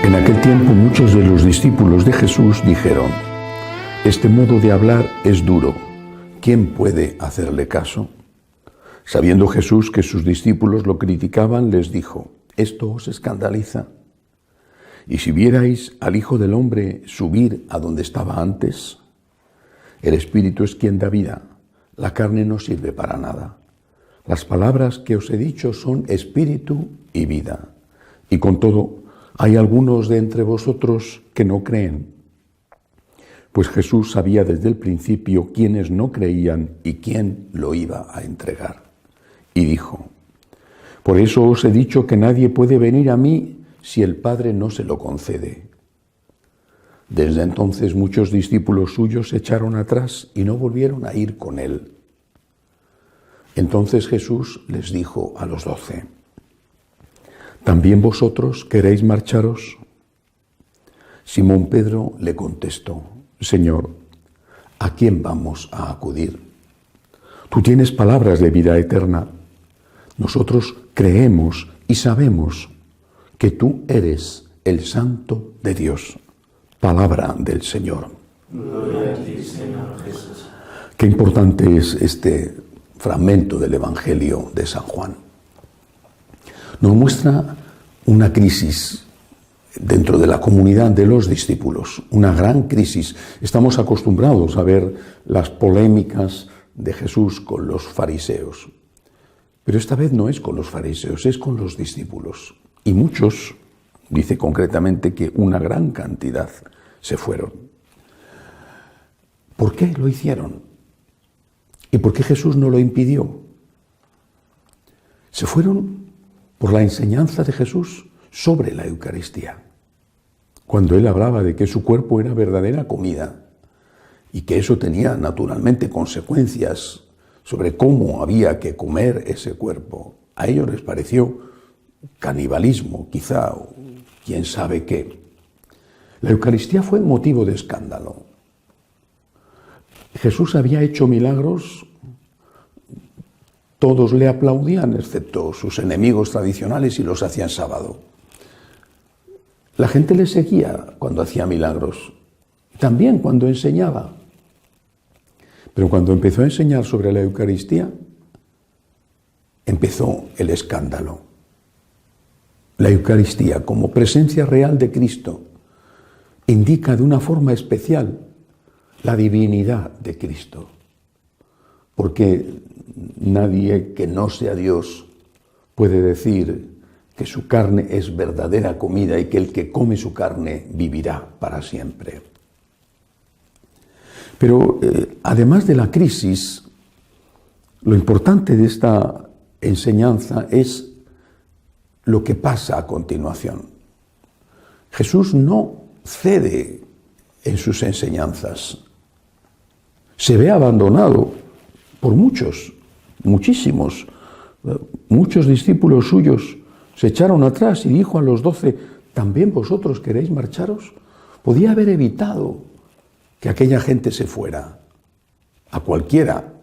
En aquel tiempo muchos de los discípulos de Jesús dijeron: «Este modo de hablar es duro. ¿Quién puede hacerle caso?». Sabiendo Jesús que sus discípulos lo criticaban, les dijo: «¿Esto os escandaliza? Y si vierais al Hijo del Hombre subir a donde estaba antes, el Espíritu es quien da vida, la carne no sirve para nada. Las palabras que os he dicho son espíritu y vida. Y con todo, hay algunos de entre vosotros que no creen». Pues Jesús sabía desde el principio quiénes no creían y quién lo iba a entregar. Y dijo: «Por eso os he dicho que nadie puede venir a mí si el Padre no se lo concede». Desde entonces muchos discípulos suyos se echaron atrás y no volvieron a ir con él. Entonces Jesús les dijo a los 12: «¿También vosotros queréis marcharos?». Simón Pedro le contestó: «Señor, ¿a quién vamos a acudir? Tú tienes palabras de vida eterna. Nosotros creemos y sabemos que tú eres el Santo de Dios». Palabra del Señor. Gloria a ti, Señor Jesús. Qué importante es este fragmento del Evangelio de San Juan. Nos muestra una crisis dentro de la comunidad de los discípulos, una gran crisis. Estamos acostumbrados a ver las polémicas de Jesús con los fariseos, pero esta vez no es con los fariseos, es con los discípulos. Y muchos, dice concretamente que una gran cantidad, se fueron. ¿Por qué lo hicieron? ¿Y por qué Jesús no lo impidió? Se fueron por la enseñanza de Jesús sobre la Eucaristía. Cuando él hablaba de que su cuerpo era verdadera comida y que eso tenía naturalmente consecuencias sobre cómo había que comer ese cuerpo, a ellos les pareció canibalismo, quizá, o quién sabe qué. La Eucaristía fue motivo de escándalo. Jesús había hecho milagros, todos le aplaudían, excepto sus enemigos tradicionales, y los hacían sábado. La gente le seguía cuando hacía milagros, también cuando enseñaba. Pero cuando empezó a enseñar sobre la Eucaristía, empezó el escándalo. La Eucaristía, como presencia real de Cristo, indica de una forma especial la divinidad de Cristo. Porque nadie que no sea Dios puede decir que su carne es verdadera comida y que el que come su carne vivirá para siempre. Pero además de la crisis, lo importante de esta enseñanza es lo que pasa a continuación. Jesús no cede en sus enseñanzas. Se ve abandonado por muchos, muchísimos. Muchos discípulos suyos se echaron atrás y dijo a los 12: ¿también vosotros queréis marcharos? Podía haber evitado que aquella gente se fuera. A cualquiera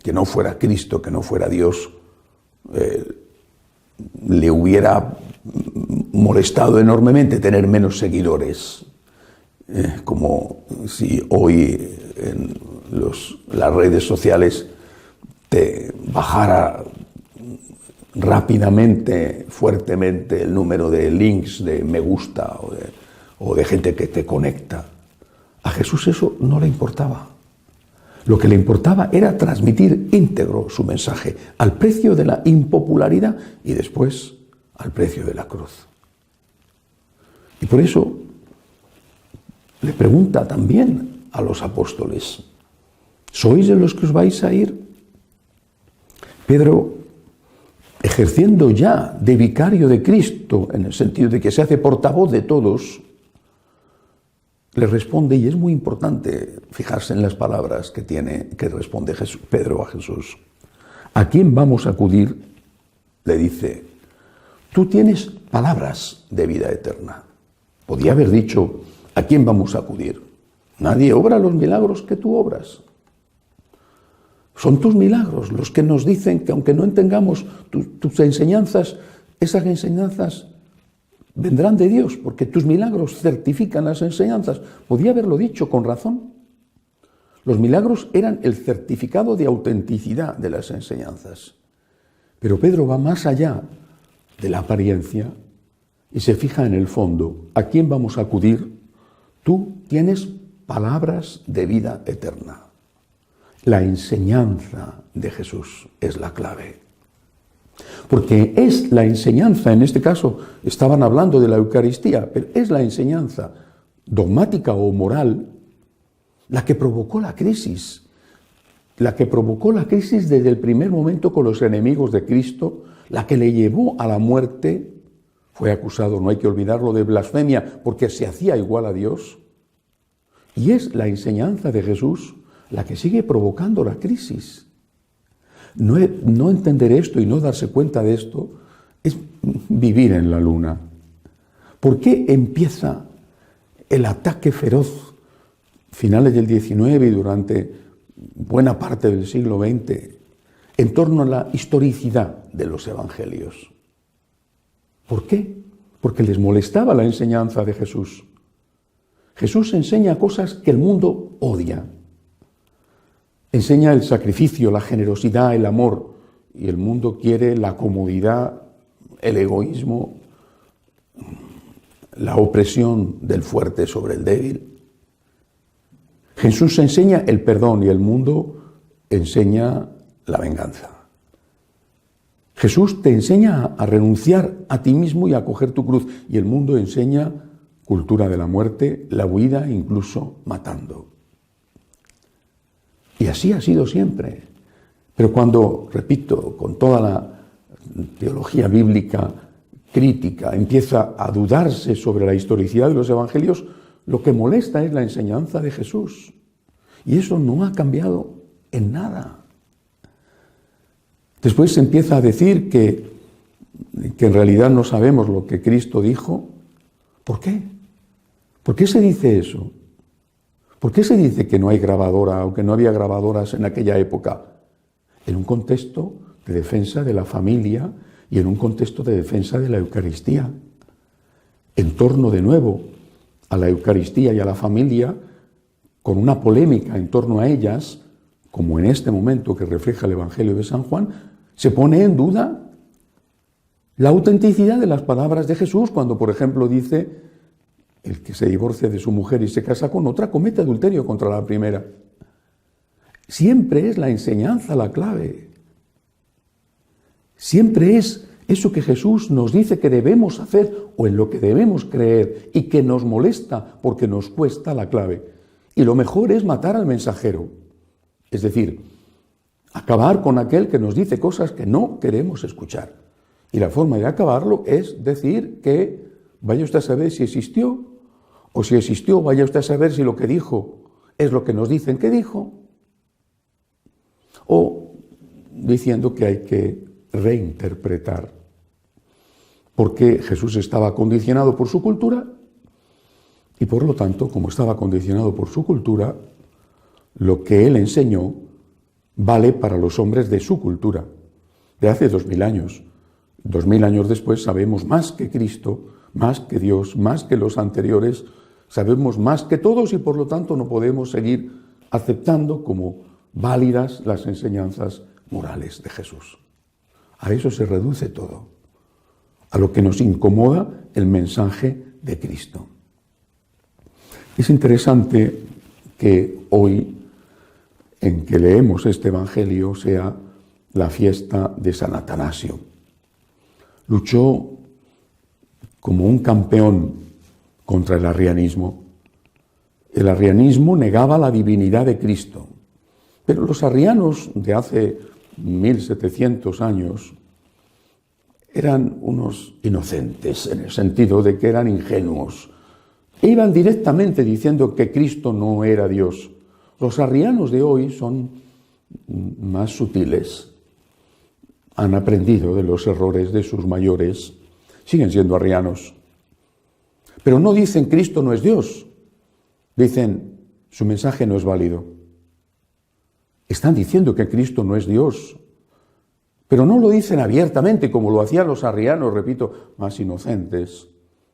que no fuera Cristo, que no fuera Dios, le hubiera molestado enormemente tener menos seguidores. Como si hoy en las redes sociales te bajara rápidamente, fuertemente el número de links, de me gusta o de gente que te conecta. A Jesús eso no le importaba. Lo que le importaba era transmitir íntegro su mensaje al precio de la impopularidad y después al precio de la cruz. Y por eso le pregunta también a los apóstoles: ¿sois de los que os vais a ir? Pedro, ejerciendo ya de vicario de Cristo, en el sentido de que se hace portavoz de todos, le responde, y es muy importante fijarse en las palabras que responde Pedro a Jesús. ¿A quién vamos a acudir? Le dice: tú tienes palabras de vida eterna. Podía haber dicho: ¿a quién vamos a acudir? Nadie obra los milagros que tú obras. Son tus milagros los que nos dicen que aunque no entendamos tus enseñanzas, esas enseñanzas vendrán de Dios, porque tus milagros certifican las enseñanzas. Podía haberlo dicho con razón. Los milagros eran el certificado de autenticidad de las enseñanzas. Pero Pedro va más allá de la apariencia y se fija en el fondo. ¿A quién vamos a acudir? Tú tienes palabras de vida eterna. La enseñanza de Jesús es la clave. Porque es la enseñanza, en este caso estaban hablando de la Eucaristía, pero es la enseñanza dogmática o moral la que provocó la crisis. La que provocó la crisis desde el primer momento con los enemigos de Cristo, la que le llevó a la muerte. Fue acusado, no hay que olvidarlo, de blasfemia porque se hacía igual a Dios. Y es la enseñanza de Jesús la que sigue provocando la crisis. No entender esto y no darse cuenta de esto es vivir en la luna. ¿Por qué empieza el ataque feroz, finales del XIX y durante buena parte del siglo XX, en torno a la historicidad de los evangelios? ¿Por qué? Porque les molestaba la enseñanza de Jesús. Jesús enseña cosas que el mundo odia. Enseña el sacrificio, la generosidad, el amor, y el mundo quiere la comodidad, el egoísmo, la opresión del fuerte sobre el débil. Jesús enseña el perdón y el mundo enseña la venganza. Jesús te enseña a renunciar a ti mismo y a coger tu cruz, y el mundo enseña cultura de la muerte, la huida, incluso matando. Y así ha sido siempre. Pero cuando, repito, con toda la teología bíblica crítica empieza a dudarse sobre la historicidad de los evangelios, lo que molesta es la enseñanza de Jesús. Y eso no ha cambiado en nada. Después se empieza a decir que en realidad no sabemos lo que Cristo dijo. ¿Por qué? ¿Por qué se dice eso? ¿Por qué se dice que no hay grabadora o que no había grabadoras en aquella época? En un contexto de defensa de la familia y en un contexto de defensa de la Eucaristía. En torno de nuevo a la Eucaristía y a la familia, con una polémica en torno a ellas, como en este momento que refleja el Evangelio de San Juan, se pone en duda la autenticidad de las palabras de Jesús cuando, por ejemplo, dice: el que se divorcia de su mujer y se casa con otra comete adulterio contra la primera. Siempre es la enseñanza la clave. Siempre es eso que Jesús nos dice que debemos hacer o en lo que debemos creer y que nos molesta porque nos cuesta la clave. Y lo mejor es matar al mensajero. Es decir, acabar con aquel que nos dice cosas que no queremos escuchar. Y la forma de acabarlo es decir que vaya usted a saber si existió, o si existió, vaya usted a saber si lo que dijo es lo que nos dicen que dijo, o diciendo que hay que reinterpretar, porque Jesús estaba condicionado por su cultura, y por lo tanto, como estaba condicionado por su cultura, lo que él enseñó vale para los hombres de su cultura, de hace 2000 años. 2000 años después sabemos más que Cristo, más que Dios, más que los anteriores, sabemos más que todos y por lo tanto no podemos seguir aceptando como válidas las enseñanzas morales de Jesús. A eso se reduce todo, a lo que nos incomoda el mensaje de Cristo. Es interesante que hoy, en que leemos este Evangelio, sea la fiesta de San Atanasio. Luchó como un campeón contra el arrianismo. El arrianismo negaba la divinidad de Cristo, pero los arrianos de hace 1700 años eran unos inocentes, en el sentido de que eran ingenuos. E iban directamente diciendo que Cristo no era Dios. Los arrianos de hoy son más sutiles. Han aprendido de los errores de sus mayores. Siguen siendo arrianos. Pero no dicen Cristo no es Dios. Dicen su mensaje no es válido. Están diciendo que Cristo no es Dios. Pero no lo dicen abiertamente como lo hacían los arrianos, repito, más inocentes.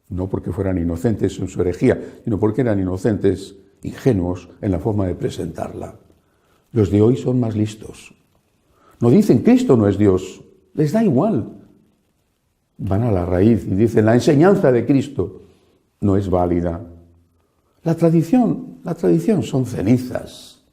no porque fueran inocentes en su herejía, sino porque eran inocentes, ingenuos en la forma de presentarla. Los de hoy son más listos. No dicen Cristo no es Dios, les da igual. Van a la raíz y dicen la enseñanza de Cristo no es válida. La tradición son cenizas.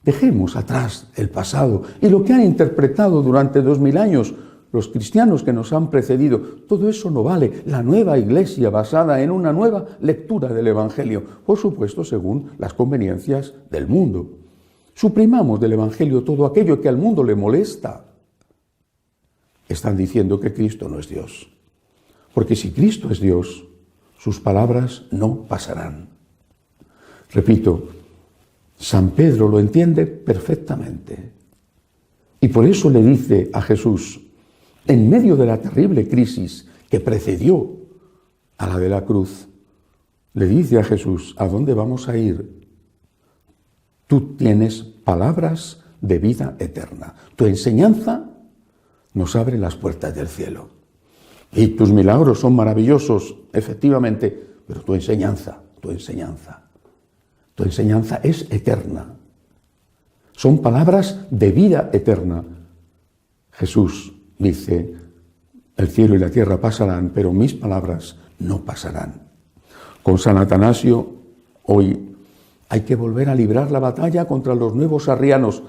Dejemos atrás el pasado y lo que han interpretado durante 2000 años los cristianos que nos han precedido. Todo eso no vale. La nueva iglesia basada en una nueva lectura del Evangelio, por supuesto según las conveniencias del mundo. Suprimamos del Evangelio todo aquello que al mundo le molesta. Están diciendo que Cristo no es Dios. Porque si Cristo es Dios, sus palabras no pasarán. Repito, San Pedro lo entiende perfectamente. Y por eso le dice a Jesús, en medio de la terrible crisis que precedió a la de la cruz, le dice a Jesús, ¿a dónde vamos a ir? Tú tienes palabras de vida eterna. Tu enseñanza nos abre las puertas del cielo. Y tus milagros son maravillosos, efectivamente, pero tu enseñanza es eterna. Son palabras de vida eterna. Jesús dice, el cielo y la tierra pasarán, pero mis palabras no pasarán. Con San Atanasio, hoy hay que volver a librar la batalla contra los nuevos arrianos,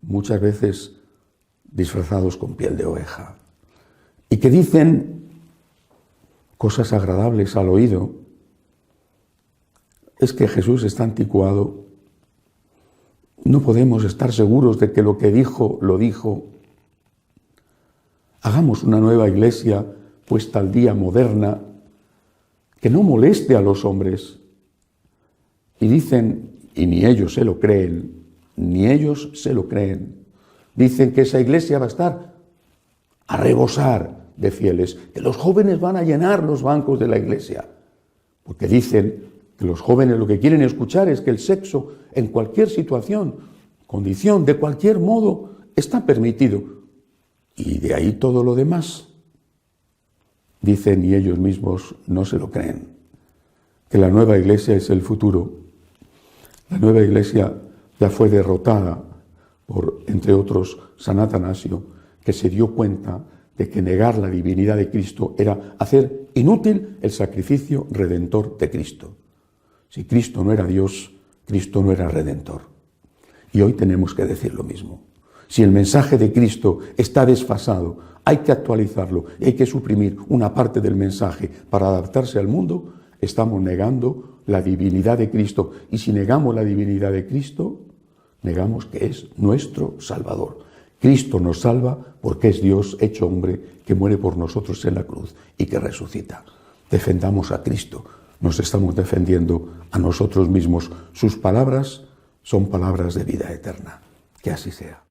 muchas veces disfrazados con piel de oveja, y que dicen cosas agradables al oído. Es que Jesús está anticuado. No podemos estar seguros de que lo que dijo, lo dijo. Hagamos una nueva iglesia puesta al día, moderna, que no moleste a los hombres. Y dicen, y ni ellos se lo creen, dicen que esa iglesia va a estar a rebosar de fieles, que los jóvenes van a llenar los bancos de la iglesia, porque dicen que los jóvenes lo que quieren escuchar es que el sexo en cualquier situación, condición, de cualquier modo, está permitido. Y de ahí todo lo demás. Dicen, y ellos mismos no se lo creen, que la nueva iglesia es el futuro. La nueva iglesia ya fue derrotada por, entre otros, San Atanasio, que se dio cuenta de que negar la divinidad de Cristo era hacer inútil el sacrificio redentor de Cristo. Si Cristo no era Dios, Cristo no era redentor. Y hoy tenemos que decir lo mismo. Si el mensaje de Cristo está desfasado, hay que actualizarlo y hay que suprimir una parte del mensaje para adaptarse al mundo, estamos negando la divinidad de Cristo. Y si negamos la divinidad de Cristo, negamos que es nuestro Salvador. Cristo nos salva porque es Dios hecho hombre que muere por nosotros en la cruz y que resucita. Defendamos a Cristo. Nos estamos defendiendo a nosotros mismos. Sus palabras son palabras de vida eterna. Que así sea.